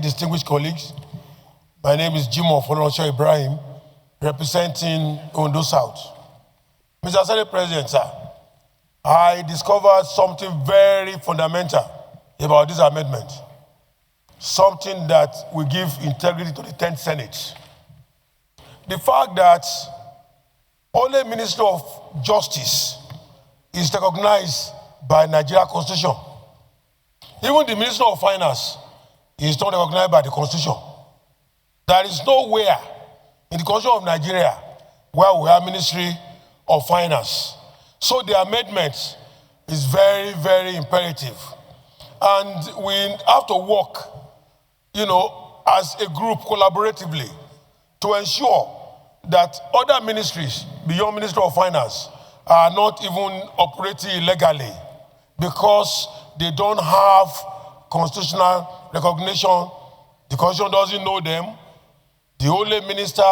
distinguished colleagues. My name is Jimo Folorunso Ibrahim, representing Ondo South. Mr. Senate President, sir, I discovered something very fundamental about this amendment, something that will give integrity to the 10th Senate. The fact that only Minister of Justice is recognized by Nigeria Constitution. Even the Minister of Finance is not recognized by the Constitution. There is nowhere in the Constitution of Nigeria where we have Ministry of Finance. So the amendment is very, very imperative. And we have to work, as a group collaboratively to ensure that other ministries beyond Ministry of Finance are not even operating illegally because they don't have constitutional recognition. The Constitution doesn't know them. The only minister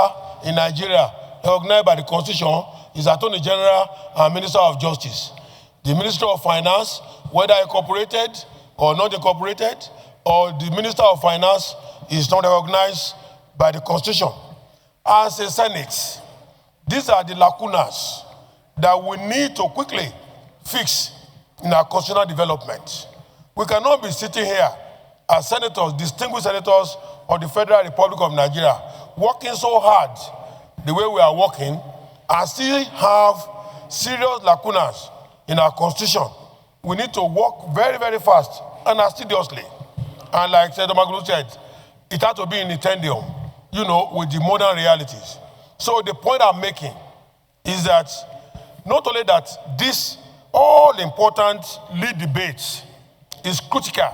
in Nigeria recognized by the Constitution is Attorney General and Minister of Justice. The Minister of Finance, whether incorporated or not incorporated, or the Minister of Finance is not recognized by the Constitution. As a Senate, these are the lacunas that we need to quickly fix in our constitutional development. We cannot be sitting here as senators, distinguished senators of the Federal Republic of Nigeria, working so hard the way we are working and still have serious lacunas in our constitution. We need to work very, very fast and assiduously. And like Senator Magulu said, it has to be in the tandem, with the modern realities. So the point I'm making is that not only that this all-important lead debate is critical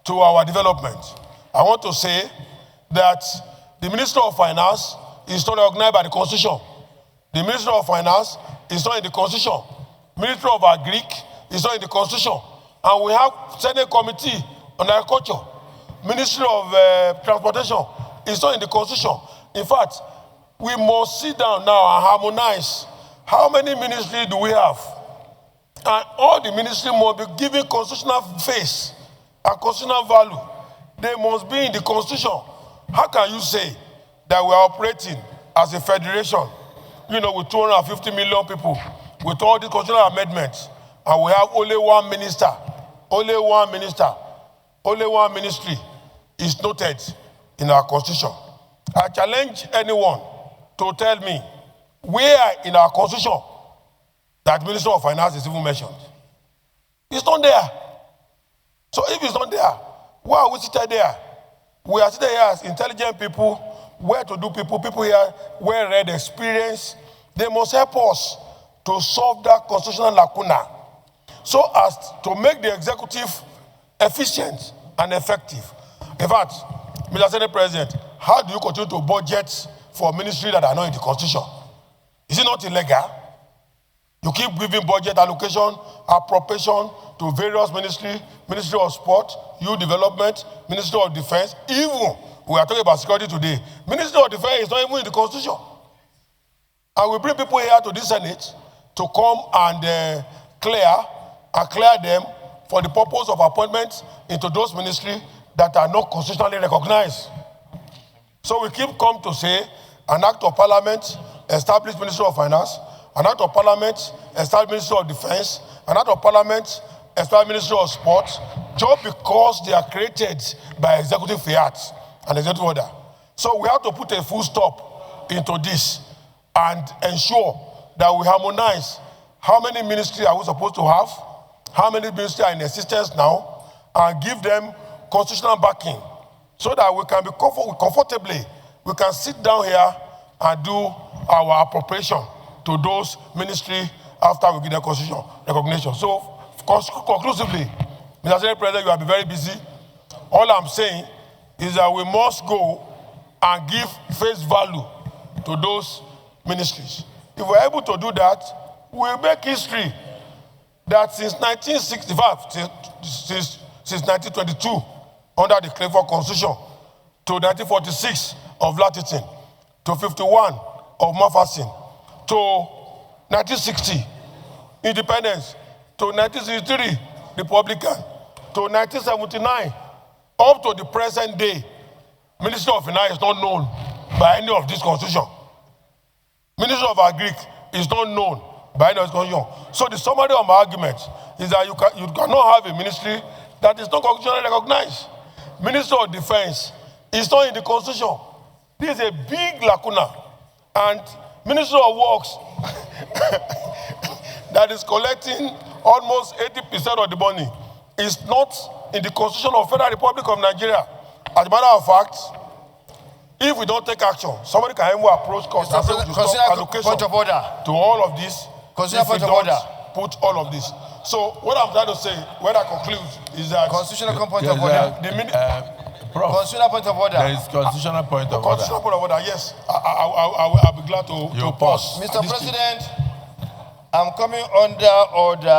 to our development, I want to say that the Minister of Finance is not recognized by the Constitution. The Minister of Finance is not in the Constitution. Minister of Agric is not in the Constitution. And we have Senate Committee on Agriculture. Ministry of Transportation is not in the Constitution. In fact, we must sit down now and harmonize. How many ministries do we have? And all the ministries must be given constitutional face and constitutional value. They must be in the Constitution. How can you say that we are operating as a federation, with 250 million people, with all these constitutional amendments, and we have only one minister, only one ministry is noted in our Constitution? I challenge anyone to tell me where in our Constitution that Minister of Finance is even mentioned. It's not there. So if it's not there, why are we sitting there? We are sitting here as intelligent people, well-to-do people here, well-read, experienced. They must help us to solve that constitutional lacuna so as to make the executive efficient and effective. In fact, Mr. Senate President, how do you continue to budget for ministries that are not in the Constitution? Is it not illegal? You keep giving budget allocation, appropriation to various ministries, Ministry of Sport, Youth Development, Ministry of Defense. Even, we are talking about security today, Ministry of Defense is not even in the Constitution. And we bring people here to this Senate to come and clear them for the purpose of appointment into those ministries that are not constitutionally recognized. So we keep come to say an act of parliament established Ministry of Finance, an act of parliament established Ministry of Defense, an act of parliament established Ministry of Sport, just because they are created by executive fiat and executive order. So we have to put a full stop into this and ensure that we harmonize how many ministries are we supposed to have, how many ministries are in existence now, and give them constitutional backing so that we can be comfortably, we can sit down here and do our appropriation to those ministries after we give them constitutional recognition. So conclusively, Mr. Senate President, you have been very busy. All I'm saying is that we must go and give face value to those ministries. If we're able to do that, we'll make history that since 1965, since 1922, under the Clifford Constitution, to 1946 of Latitude, to 51 of Maffasin, to 1960, independence, to 1963, Republican, to 1979, up to the present day, Ministry of Finance is not known by any of this constitution. Ministry of Agric is not known by any of this constitution. So the summary of my argument is that you cannot have a ministry that is not constitutionally recognized. Ministry of Defense is not in the constitution. This is a big lacuna. And Ministry of Works that is collecting almost 80% of the money is not in the Constitution of Federal Republic of Nigeria. As a matter of fact, if we don't take action, somebody can even approach court and say we should stop allocation point of order to all of this. Consider if we point of don't order. put all of this. So what I'm trying to say, when I conclude, is that constitutional point of order. Constitutional point of order. There is constitutional point of order. Constitutional point of order, yes. I'll be glad to pause. Mr. President, I'm coming under order.